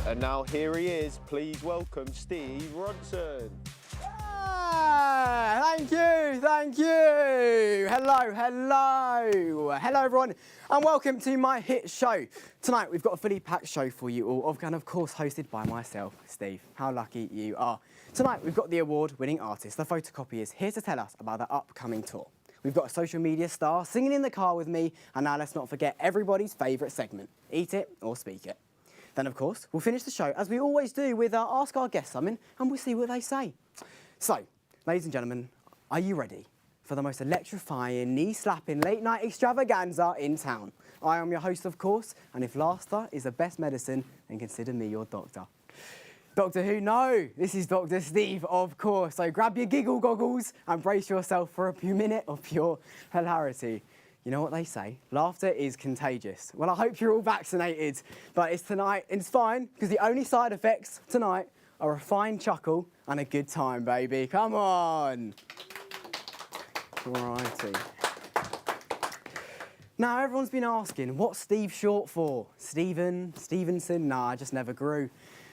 And now here he is. Please welcome Steve Ronson. Thank you, thank you. Hello everyone, and welcome to my hit show. Tonight we've got a fully packed show for you all, and of course hosted by myself, Steve. How lucky you are. Tonight we've got the award-winning artist, the Photocopiers, here to tell us about their upcoming tour. We've got a social media star singing in the car with me, and now let's not forget everybody's favourite segment, Eat It or Speak It. Then of course we'll finish the show as we always do with our Ask Our Guests something, and we'll see what they say. So, ladies and gentlemen, are you ready for the most electrifying, knee-slapping late-night extravaganza in town? I am your host, of course, and if laughter is the best medicine, then consider me your doctor. Doctor Who? No, this is Dr. Steve, of course. So grab your giggle goggles and brace yourself for a few minutes of pure hilarity. You know what they say, laughter is contagious. Well, I hope you're all vaccinated, but it's tonight, and it's fine, because the only side effects tonight are a fine chuckle and a good time, baby. Come on. Righty. Now, everyone's been asking, what's Steve short for? Stephen? Stevenson? Nah, I just never grew.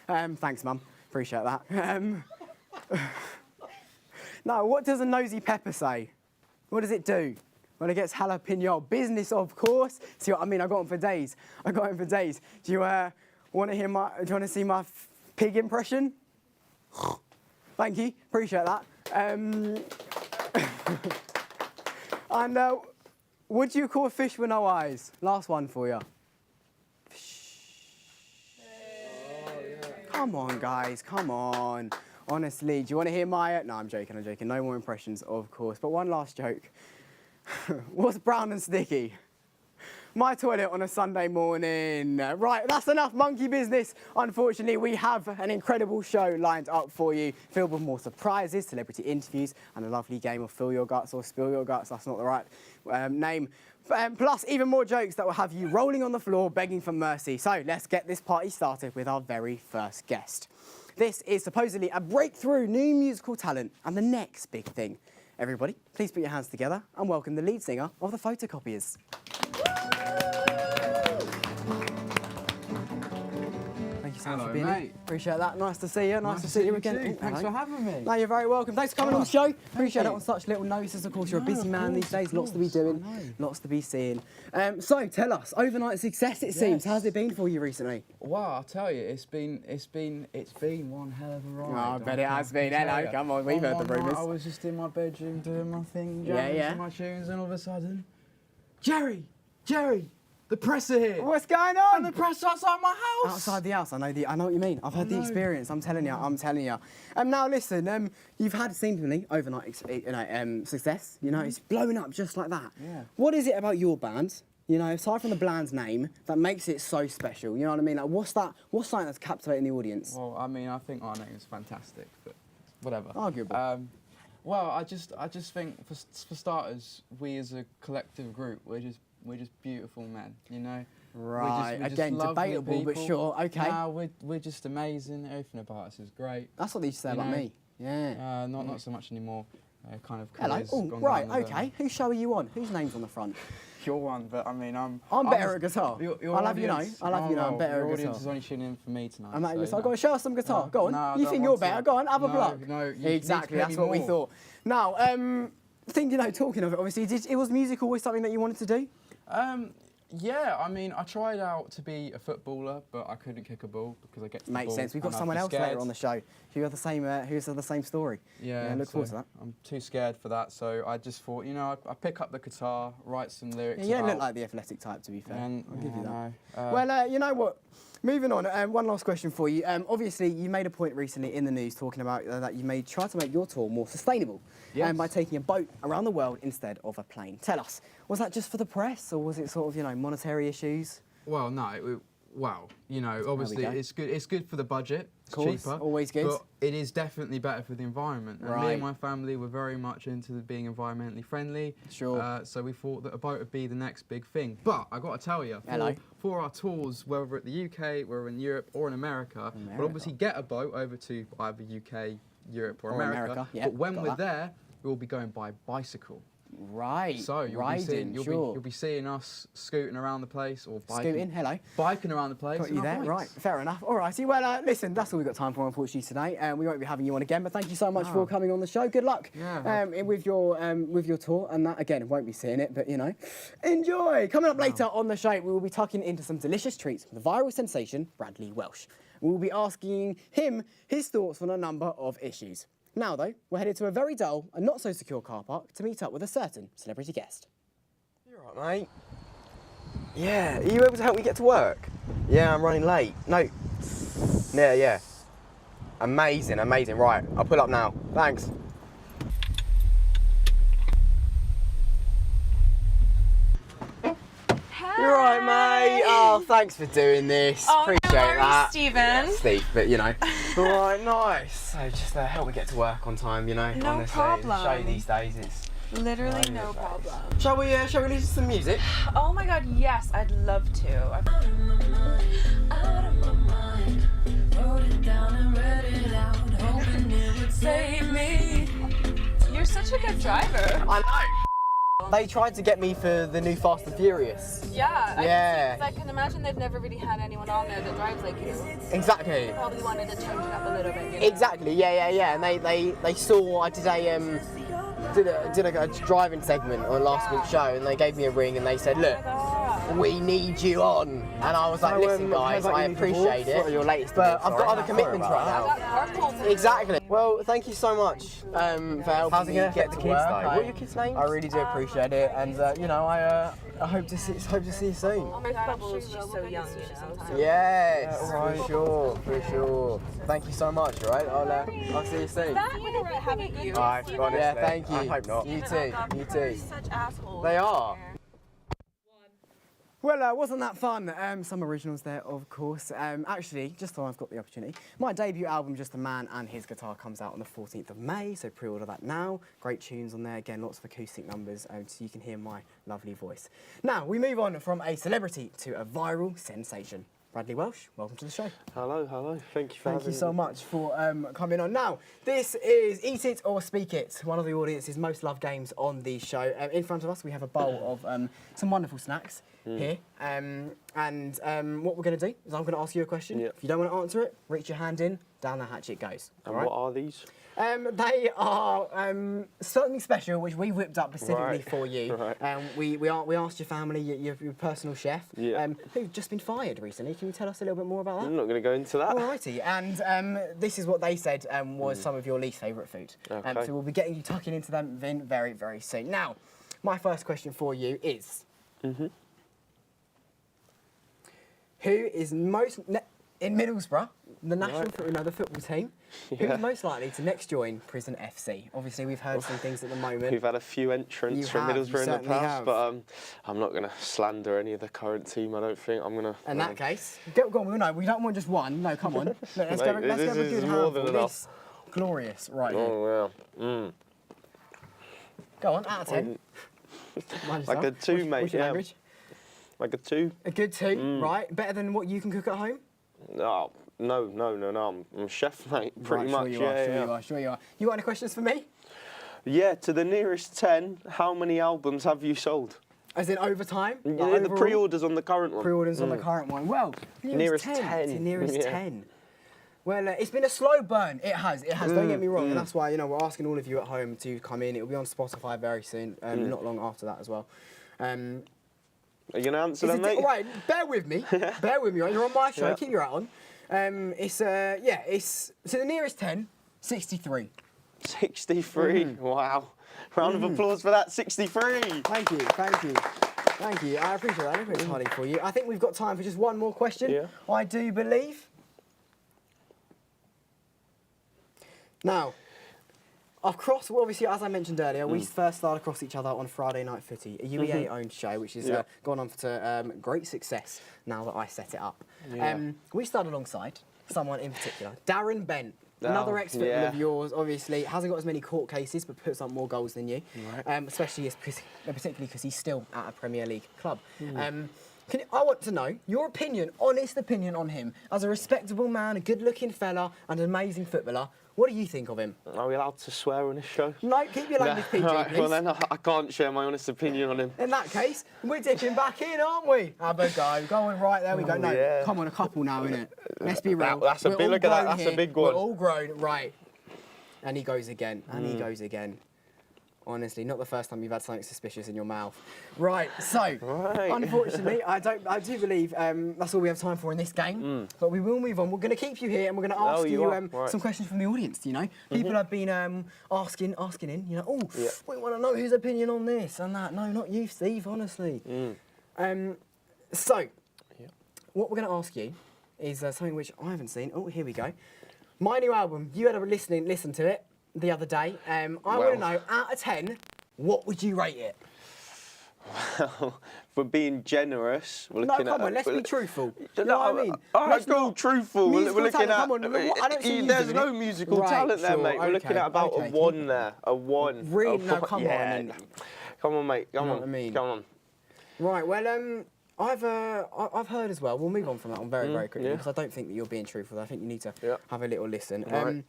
Thanks, Mum. Appreciate that. Now, what does a nosy pepper say? What does it do? Well, it gets jalapeno business, of course. See what I mean? I got on for days. Do you want to see my pig impression? Thank you. Appreciate that. And what do you call a fish with no eyes? Last one for you. Come on, guys, come on. Honestly, do you want to hear my... No, I'm joking. No more impressions, of course. But one last joke. What's brown and sticky? My toilet on a Sunday morning. Right, that's enough monkey business. Unfortunately, we have an incredible show lined up for you, filled with more surprises, celebrity interviews, and a lovely game of Fill Your Guts or Spill Your Guts. That's not the right name. Plus, even more jokes that will have you rolling on the floor, begging for mercy. So let's get this party started with our very first guest. This is supposedly a breakthrough new musical talent and the next big thing. Everybody, please put your hands together and welcome the lead singer of the Photocopiers. Thank you so much for being here. Appreciate that. Nice to see you. Nice to see you again. Thanks for having me. No, you're very welcome. Thanks for coming on the show. Appreciate it on such little notice. Of course, you're a busy man these days. Lots to be doing, lots to be seeing. So tell us, overnight success it seems. How's it been for you recently? Well, I'll tell you, it's been one hell of a ride. Oh, I bet it has been. Hello, come on, we've heard the rumours. I was just in my bedroom doing my thing, jamming to my tunes, and all of a sudden, Jerry, the press are here. What's going on? And the press outside my house. Outside the house, I know what you mean. I've had the experience. I'm telling you. Now listen, you've had seemingly overnight success. You know, it's blowing up just like that. Yeah. What is it about your band? You know, aside from the band's name, that makes it so special. You know what I mean? Like, what's something that's captivating the audience? Well, I mean, I think our name is fantastic, but whatever. Arguable. Well, I just think for starters, we as a collective group, we're just beautiful men, you know. Right. We're just Again, lovely debatable, but people. sure. Okay. No, we're just amazing. Everything about us is great. That's what they used to say about me. Yeah. Not so much anymore. Kind of. Hello. Oh, right. Okay. Whose show are you on? Whose name's on the front? Your one, but I mean, I'm better at guitar. I'll have you know. I'm better at guitar. Your audience is only tuning in for me tonight. I've got to show us some guitar. Go on. No, you think you're better? Go on, have a block. No, exactly. That's what we thought. Now, talking of it, obviously, was music always something that you wanted to do? Yeah, I mean, I tried out to be a footballer, but I couldn't kick a ball because I get to the Makes ball sense. We've got and someone I'd be else scared. later on the show who has the same story. Yeah, look forward to that. I'm too scared for that, so I just thought, you know, I pick up the guitar, write some lyrics. Yeah, you don't look like the athletic type, to be fair. And, I'll give you that. No. Well, you know what? Moving on, one last question for you. Obviously, you made a point recently in the news talking about that you try to make your tour more sustainable by taking a boat around the world instead of a plane. Tell us, was that just for the press, or was it sort of, monetary issues? Well, no. You know, obviously it's good. It's good for the budget. It's cheaper. Always good. But it is definitely better for the environment. And me and my family were very much into being environmentally friendly. Sure. So we thought that a boat would be the next big thing. But I got to tell you, for our tours, whether at the UK, whether in Europe or in America, we'll obviously get a boat over to either UK, Europe or America. Yeah, but when we're there, we'll be going by bicycle. Right. So you'll be seeing us scooting around the place or biking. Biking around the place. Got you there, right? Fair enough. All righty. Well, listen, that's all we've got time for, unfortunately, today. We won't be having you on again, but thank you so much for coming on the show. Good luck with your tour, and that again, won't be seeing it, but you know, enjoy. Coming up later on the show, we will be tucking into some delicious treats with the viral sensation Bradley Welsh. We will be asking him his thoughts on a number of issues. Now, though, we're headed to a very dull and not so secure car park to meet up with a certain celebrity guest. You all right, mate? Yeah, are you able to help me get to work? Yeah, I'm running late. No. Yeah. Amazing. Right, I'll pull up now. Thanks. You're right, mate. Oh, thanks for doing this. Appreciate that. Stephen. Steep, but you know. All right, nice. So just help me get to work on time, you know. No honestly. problem. Show these days, it's Literally no problem. Shall we listen to some music? Oh my god, yes, I'd love to. Out of my mind, wrote it down and read it out, hoping it would save me. You're such a good driver. I know. They tried to get me for the new Fast and Furious. Yeah. I can imagine they've never really had anyone on there that drives like you. Exactly. They probably wanted to change it up a little bit. You know? Exactly. Yeah. And they saw I did a driving segment on last week's show, and they gave me a ring and they said, look, we need you on. And I was like, listen guys, I appreciate it, your latest but I've got other commitments right now. Exactly. Well, thank you so much for helping me get to work. What are your kids' names? I really do appreciate it, and you know, I hope to see you soon. Oh my god, she's so young, you know. Yes, for sure. Thank you so much. All right, I'll see you soon. Having you. Honestly, yeah, thank you. I hope not. You too. Such assholes. They are. Well, wasn't that fun? Some originals there, of course. Actually, just so I've got the opportunity, my debut album, Just a Man and His Guitar, comes out on the 14th of May, so pre-order that now. Great tunes on there, again, lots of acoustic numbers, so you can hear my lovely voice. Now, we move on from a celebrity to a viral sensation. Bradley Welsh, welcome to the show. Hello. Thank you for having me. Thank you so much for coming on. Now, this is Eat It or Speak It, one of the audience's most loved games on the show. In front of us, we have a bowl of some wonderful snacks here. And what we're going to do is I'm going to ask you a question. Yep. If you don't want to answer it, reach your hand in, down the hatch it goes. And what are these? They are something special, which we whipped up specifically for you. Right. We asked your family, your personal chef, who've just been fired recently. Can you tell us a little bit more about that? I'm not going to go into that. Alrighty, and this is what they said was some of your least favourite food. Okay. So we'll be getting you tucking into them very, very soon. Now, my first question for you is, who is most in Middlesbrough, the national the football team, who's most likely to next join Prison FC? Obviously, we've heard some things at the moment. We've had a few entrants from Middlesbrough in the past, but I'm not going to slander any of the current team. I don't think I'm going to. In that case, go on. No, we don't want just one. No, come on. Let's go. Let's have a good handful. This glorious, right here. Oh yeah. Go on, out of 10. Like a 2, mate. What's your language? Like a 2. A good 2, right? Better than what you can cook at home? Oh, no. I'm a chef, mate. Pretty much. Sure you are. You got any questions for me? Yeah, to the nearest 10, how many albums have you sold? As in over time? Yeah, the pre-orders on the current one. Pre-orders on the current one. Well, nearest 10. To nearest 10. Well, it's been a slow burn. It has. Don't get me wrong, and that's why we're asking all of you at home to come in. It'll be on Spotify very soon, not long after that as well. Are you going to answer them, mate? All right, bear with me. Bear with me, right? You're on my show. Keep your hat on. It's to the nearest 10, 63. 63. Wow. Round of applause for that. 63. Thank you. I appreciate that. I know it's hard for you. I think we've got time for just one more question. Yeah. I do believe. Now, obviously, as I mentioned earlier, we first started across each other on Friday Night Footy, a UEA-owned show, which has gone on to great success now that I set it up. Yeah. We started alongside someone in particular, Darren Bent, another ex-footballer of yours, obviously, hasn't got as many court cases, but puts up more goals than you, particularly because he's still at a Premier League club. I want to know your opinion, honest opinion on him. As a respectable man, a good-looking fella, and an amazing footballer, What do you think of him? Are we allowed to swear on this show? No, keep your language PG, Right, please. well then I can't share my honest opinion on him. In that case, we're dipping back in, aren't we? Have a go. Go on, right, there we go. No, yeah. Come on, a couple now, innit? Let's be real. That's a We're big, all look at that, grown that's a here. big We're one. all grown, right. And he goes again, and Mm. he goes again. Honestly, not the first time you've had something suspicious in your mouth. Right, so, Right. unfortunately, I do believe that's all we have time for in this game. But we will move on. We're going to keep you here, and we're going to ask you Right. some questions from the audience, you know? People have been asking in, you know, we want to know his opinion on this and that. No, not you, Steve, honestly. So, what we're going to ask you is something which I haven't seen. Oh, here we go. My new album, you had a listen to it the other day. I want to know, out of 10, what would you rate it? Well, if we're being generous, we're No, looking come at... on, let's be truthful. You No, know what I mean? All right, Let's go not- truthful. We're Musical looking talent, at... come on, I don't see you There's doing no it. musical Right, talent there, sure, mate. We're looking at about okay, a 1 there. A 1. Really? A No, one- come on, yeah. and- Come on, mate. Come know on. what I mean? Come on. Right, well, I've heard as well. We'll move on from that one very quickly yeah. because I don't think that you're being truthful. I think you need to Yeah. have a little listen. Right.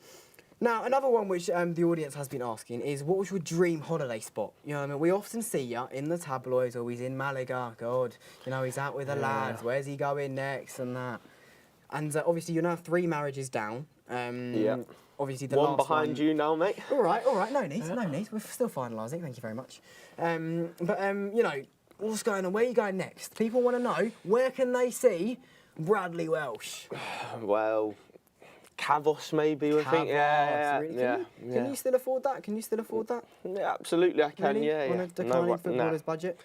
Now, another one which the audience has been asking is, what was your dream holiday spot? You know what I mean? We often see you in the tabloids, or he's in Malaga, God, you know, he's out with the lads, where's he going next and that. And obviously you now have 3 marriages down. Yeah. Obviously the One last behind you now, mate. All right, no need. We're still finalising, thank you very much. You know, what's going on? Where are you going next? People want to know, where can they see Bradley Welsh? Well, Cavos maybe, I think. Yeah, Really? yeah, Can you still afford that? Yeah, absolutely, I can. Really? Yeah, On yeah. a declining footballer's budget?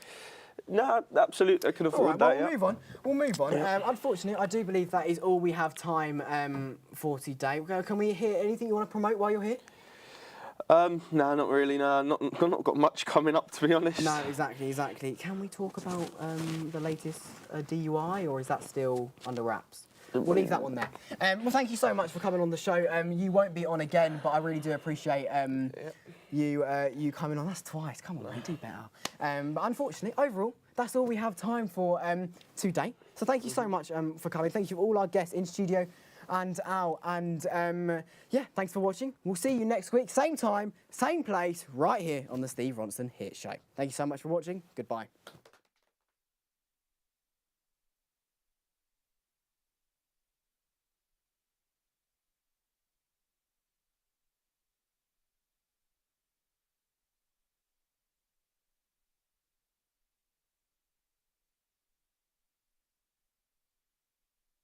No, absolutely, I can All afford right, well, that. we'll Yeah. move on. We'll move on. Unfortunately, I do believe that is all we have time for today. Can we hear anything you want to promote while you're here? No, not really. No, not got much coming up, to be honest. No, exactly. Can we talk about the latest DUI, or is that still under wraps? We'll leave that one there. Well, thank you so much for coming on the show. You won't be on again, but I really do appreciate you coming on. That's twice. Come on, mate, do better. But unfortunately, overall, that's all we have time for today. So thank you so much for coming. Thank you to all our guests in studio and out. And yeah, thanks for watching. We'll see you next week, same time, same place, right here on the Steve Ronson Hit Show. Thank you so much for watching. Goodbye.